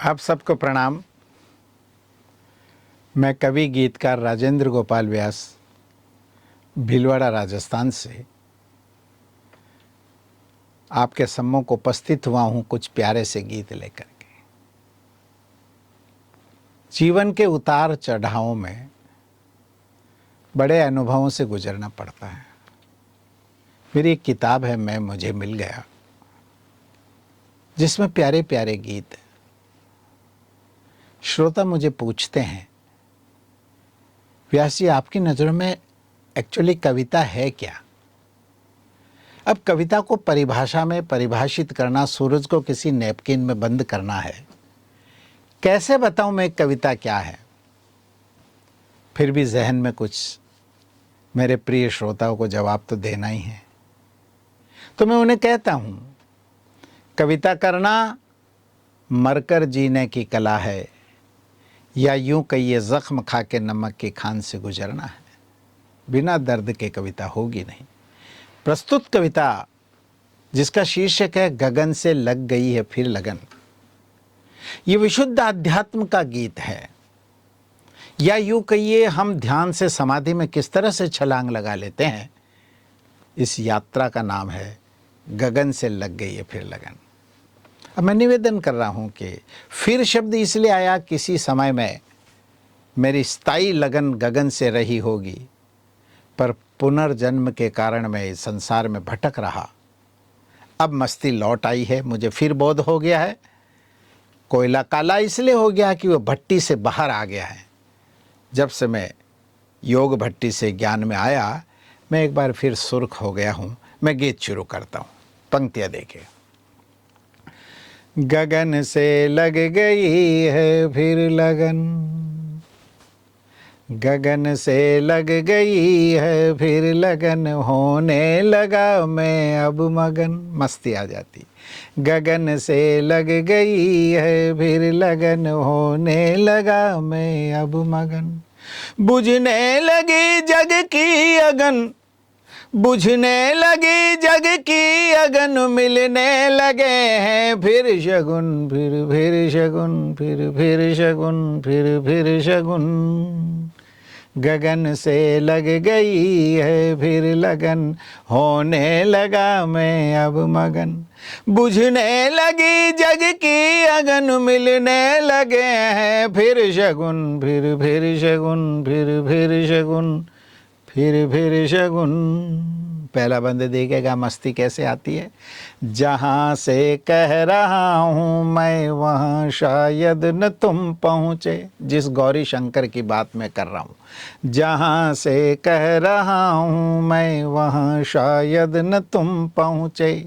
आप सबको प्रणाम। मैं कवि गीतकार राजेंद्र गोपाल व्यास भीलवाड़ा राजस्थान से आपके सम्मुख उपस्थित हुआ हूँ कुछ प्यारे से गीत लेकर के। जीवन के उतार चढ़ावों में बड़े अनुभवों से गुजरना पड़ता है। मेरी एक किताब है मैं मुझे मिल गया, जिसमें प्यारे प्यारे गीत। श्रोता मुझे पूछते हैं, व्यास जी आपकी नज़रों में एक्चुअली कविता है क्या? अब कविता को परिभाषा में परिभाषित करना, सूरज को किसी नैपकिन में बंद करना है। कैसे बताऊं मैं कविता क्या है? फिर भी जहन में कुछ मेरे प्रिय श्रोताओं को जवाब तो देना ही है। तो मैं उन्हें कहता हूं, कविता करना मरकर जीने की कला है, या यूं कहिए जख्म खा के नमक की खान से गुजरना है। बिना दर्द के कविता होगी नहीं। प्रस्तुत कविता जिसका शीर्षक है गगन से लग गई है फिर लगन, ये विशुद्ध आध्यात्म का गीत है, या यूं कहिए हम ध्यान से समाधि में किस तरह से छलांग लगा लेते हैं। इस यात्रा का नाम है गगन से लग गई है फिर लगन। अब मैं निवेदन कर रहा हूं कि फिर शब्द इसलिए आया, किसी समय में मेरी स्थायी लगन गगन से रही होगी, पर पुनर्जन्म के कारण मैं इस संसार में भटक रहा। अब मस्ती लौट आई है, मुझे फिर बोध हो गया है। कोयला काला इसलिए हो गया कि वह भट्टी से बाहर आ गया है। जब से मैं योग भट्टी से ज्ञान में आया, मैं एक बार फिर सुर्ख हो गया हूँ। मैं गीत शुरू करता हूँ। पंक्तियाँ देखिए। गगन से लग गई है फिर लगन, गगन से लग गई है फिर लगन, होने लगा मैं अब मगन। मस्ती आ जाती। गगन से लग गई है फिर लगन, होने लगा मैं अब मगन। बुझने लगी जग की अगन, बुझने लगी जग की अगन, मिलने लगे हैं फिर शगुन, फिर शगुन, फिर शगुन, फिर शगुन। गगन से लग गई है फिर लगन, होने लगा मैं अब मगन। बुझने लगी जग की अगन, मिलने लगे हैं फिर शगुन, फिर शगुन, फिर शगुन, फिर शगुन। पहला बंद देखेगा मस्ती कैसे आती है। जहाँ से कह रहा हूँ मैं वहाँ शायद न तुम पहुँचे। जिस गौरी शंकर की बात मैं कर रहा हूँ, जहाँ से कह रहा हूँ मैं वहाँ शायद न तुम पहुँचे।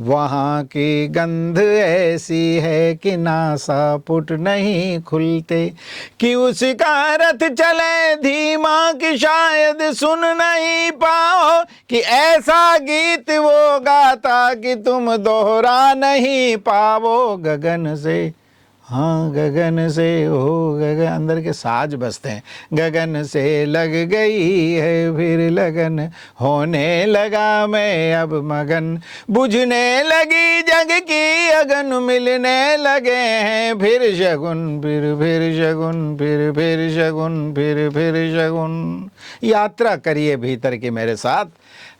वहाँ की गंध ऐसी है कि नासापुट नहीं खुलते, कि उसका रथ चले धीमा कि शायद सुन नहीं पाओ, कि ऐसा गीत वो गाता कि तुम दोहरा नहीं पाओ। गगन से, हाँ गगन से हो गगन, अंदर के साज बजते हैं। गगन से लग गई है फिर लगन, होने लगा मैं अब मगन। बुझने लगी जग की अगन, मिलने लगे हैं फिर शगुन, फिर शगुन, फिर शगुन, फिर शगुन। यात्रा करिए भीतर की मेरे साथ।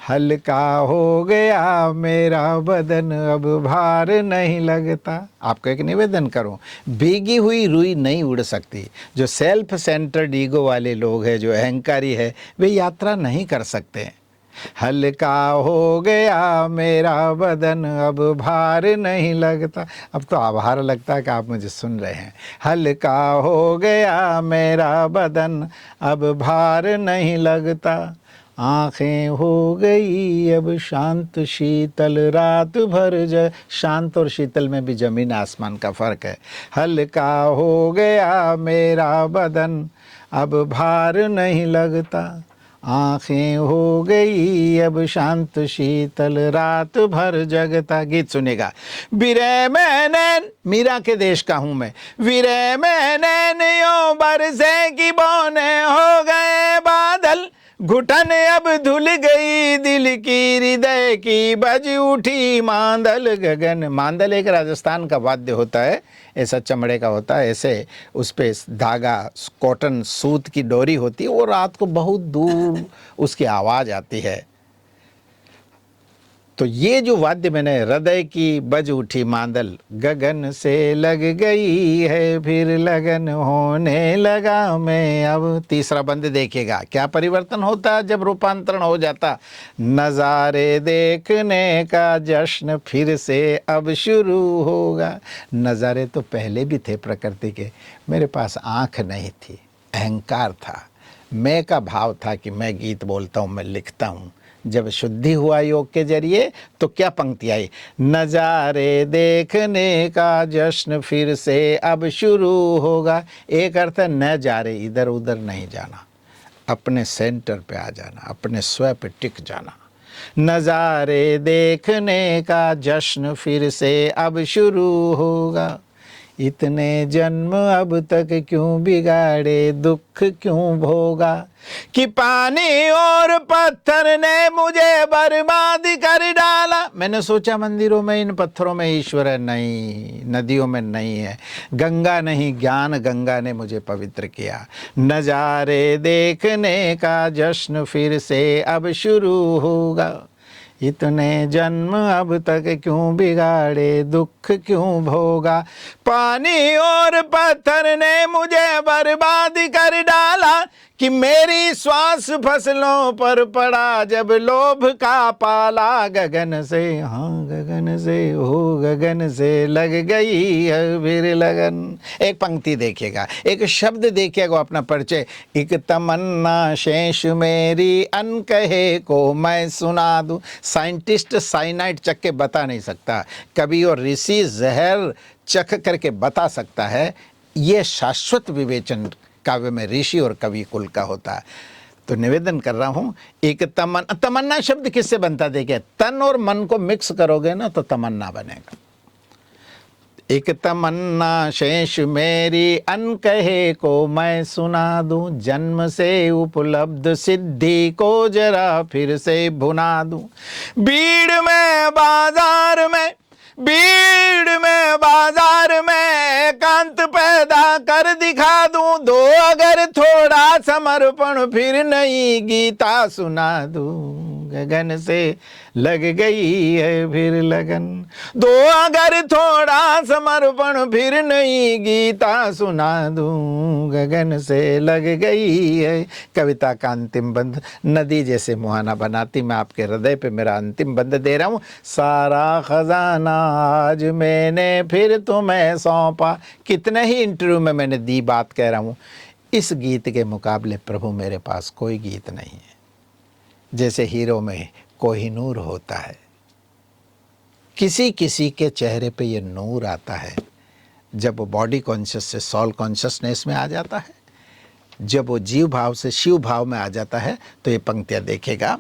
हल्का हो गया मेरा बदन, अब भार नहीं लगता। आपको एक निवेदन करूं, भीगी हुई रुई नहीं उड़ सकती। जो सेल्फ सेंटर्ड ईगो वाले लोग हैं, जो अहंकारी है, वे यात्रा नहीं कर सकते। हल्का हो गया मेरा बदन, अब भार नहीं लगता। अब तो आभार लगता है कि आप मुझे सुन रहे हैं। हल्का हो गया मेरा बदन, अब भार नहीं लगता। आँखें हो गई अब शांत शीतल, रात भर शांत और शीतल में भी ज़मीन आसमान का फ़र्क है। हल्का हो गया मेरा बदन, अब भार नहीं लगता। आँखें हो गई अब शांत शीतल, रात भर जगता। गीत सुनेगा। विरह में नैन, मीरा के देश का हूँ मैं। विरह में नैन यों बरसे की बौने हो गए बादल, घुटन अब धुल गई दिल की हृदय की, बज उठी मांदल गगन। मांदल एक राजस्थान का वाद्य होता है, ऐसा चमड़े का होता है, ऐसे उस पे धागा कॉटन सूत की डोरी होती है, वो रात को बहुत दूर उसकी आवाज़ आती है। तो ये जो वाद्य मैंने, हृदय की बज उठी मांदल, गगन से लग गई है फिर लगन, होने लगा मैं अब। तीसरा बंद देखिएगा क्या परिवर्तन होता है जब रूपांतरण हो जाता। नज़ारे देखने का जश्न फिर से अब शुरू होगा। नज़ारे तो पहले भी थे प्रकृति के, मेरे पास आँख नहीं थी, अहंकार था, मैं का भाव था कि मैं गीत बोलता हूँ, मैं लिखता हूँ। जब शुद्धि हुआ योग के जरिए तो क्या पंक्ति आई, नज़ारे देखने का जश्न फिर से अब शुरू होगा। एक अर्थ है न जा रहे, इधर उधर नहीं जाना, अपने सेंटर पे आ जाना, अपने स्वयं पे टिक जाना। नज़ारे देखने का जश्न फिर से अब शुरू होगा। इतने जन्म अब तक क्यों बिगाड़े, दुख क्यों भोगा, कि पानी और पत्थर ने मुझे बर्बाद कर डाला। मैंने सोचा मंदिरों में इन पत्थरों में ईश्वर है, नहीं, नदियों में नहीं है, गंगा नहीं, ज्ञान गंगा ने मुझे पवित्र किया। नज़ारे देखने का जश्न फिर से अब शुरू होगा। इतने जन्म अब तक क्यों बिगाड़े, दुख क्यों भोगा, पानी और पत्थर ने मुझे बर्बाद कर डाला, कि मेरी श्वास फसलों पर पड़ा जब लोभ का पाला। गगन से, हाँ गगन से, हो गगन से लग गई है फिर लगन। एक पंक्ति देखिएगा, एक शब्द देखिएगा अपना परिचय। एक तमन्ना शेष मेरी अनकहे को मैं सुना दूं। साइंटिस्ट साइनाइड चख के बता नहीं सकता, कवि और ऋषि जहर चख करके बता सकता है। ये शाश्वत विवेचन काव्य में ऋषि और कवि कुल का होता है। तो निवेदन कर रहा हूं, एक तमन्ना शब्द किससे बनता देखिए, तन और मन को मिक्स करोगे ना तो तमन्ना बनेगा। एक तमन्ना शेष मेरी अनकहे को मैं सुना दूं, जन्म से उपलब्ध सिद्धि को जरा फिर से भुना दूं। भीड़ में बाजार में, भीड़ में बाजार में एकांत पैदा कर दिखा दूं, दो अगर थोड़ा समर्पण फिर नई गीता सुना दूं। गगन से लग गई है फिर लगन, दो अगर थोड़ा समर्पण फिर नई गीता सुना दूं। गगन से लग गई है। कविता का अंतिम बंद नदी जैसे मुहाना बनाती, मैं आपके हृदय पे मेरा अंतिम बंद दे रहा हूँ। सारा खजाना आज मैंने फिर तुम्हें सौंपा। कितने ही इंटरव्यू में मैंने दी बात कह रहा हूँ, इस गीत के मुकाबले प्रभु मेरे पास कोई गीत नहीं है। जैसे हीरो में कोहिनूर होता है, किसी किसी के चेहरे पे ये नूर आता है जब वो बॉडी कॉन्शियस से सॉल कॉन्शियसनेस में आ जाता है, जब वो जीव भाव से शिव भाव में आ जाता है। तो ये पंक्तियाँ देखेगा,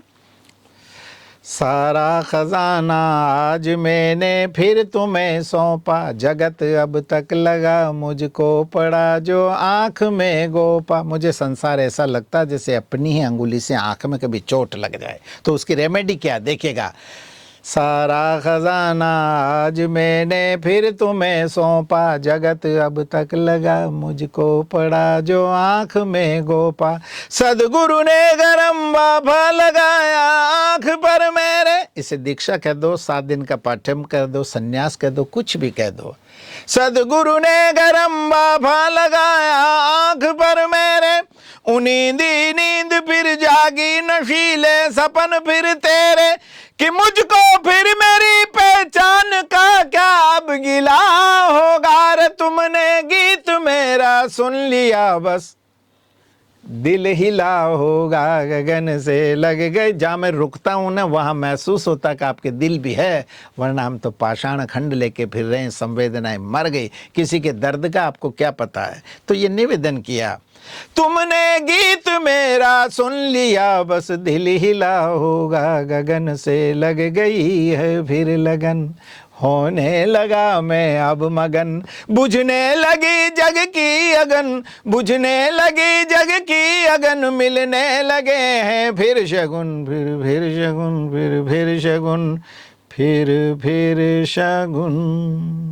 सारा खजाना आज मैंने फिर तुम्हें सौंपा, जगत अब तक लगा मुझको पड़ा जो आँख में गोपा। मुझे संसार ऐसा लगता जैसे अपनी ही अंगुली से आँख में कभी चोट लग जाए। तो उसकी रेमेडी क्या देखिएगा, सारा खजाना आज मैंने फिर तुम्हें सौंपा, जगत अब तक लगा मुझको पड़ा जो आँख में गोपा। सदगुरु ने गरम बाफा लगाया आँख पर मेरे। इसे दीक्षा कह दो, 7 दिन का पाठ्यम कर दो, सन्यास कह दो, कुछ भी कह दो। सदगुरु ने गरम बाफा लगाया आँख पर मेरे, नींदी नींद फिर जागी नशीले सपन फिर तेरे, कि मुझको फिर मेरी पहचान का क्या अब गिला होगा। रे तुमने गीत मेरा सुन लिया बस दिल हिला होगा। गगन से लग गए, जहाँ मैं रुकता हूँ ना वहाँ महसूस होता कि आपके दिल भी है, वरना हम तो पाषाण खंड लेके फिर रहे हैं, संवेदनाएं मर गई, किसी के दर्द का आपको क्या पता है। तो ये निवेदन किया तुमने गीत मेरा सुन लिया, बस दिल हिला होगा गगन से लग गई है फिर लगन, होने लगा मैं अब मगन, बुझने लगी जग की अगन, बुझने लगी जग की अगन, मिलने लगे हैं फिर शगुन, फिर शगुन, फिर शगुन, फिर शगुन।